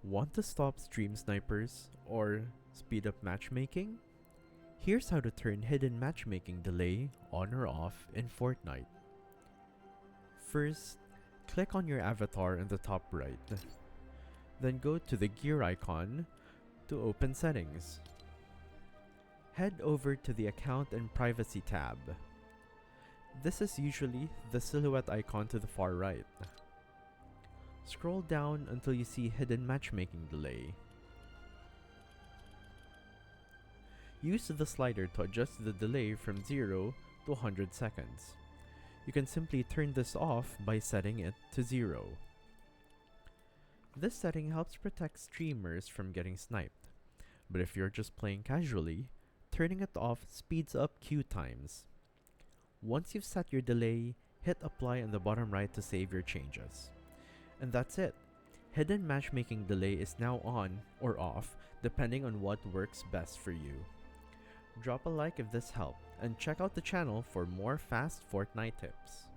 Want to stop stream snipers or speed up matchmaking? Here's how to turn hidden matchmaking delay on or off in Fortnite. First, click on your avatar in the top right. Then go to the gear icon to open settings. Head over to the account and privacy tab. This is usually the silhouette icon to the far right. Scroll down until you see hidden matchmaking delay. Use the slider to adjust the delay from 0 to 100 seconds. You can simply turn this off by setting it to 0. This setting helps protect streamers from getting sniped, but if you're just playing casually, turning it off speeds up queue times. Once you've set your delay, hit apply in the bottom right to save your changes. And that's it. Hidden matchmaking delay is now on or off depending on what works best for you. Drop a like if this helped, and check out the channel for more fast Fortnite tips.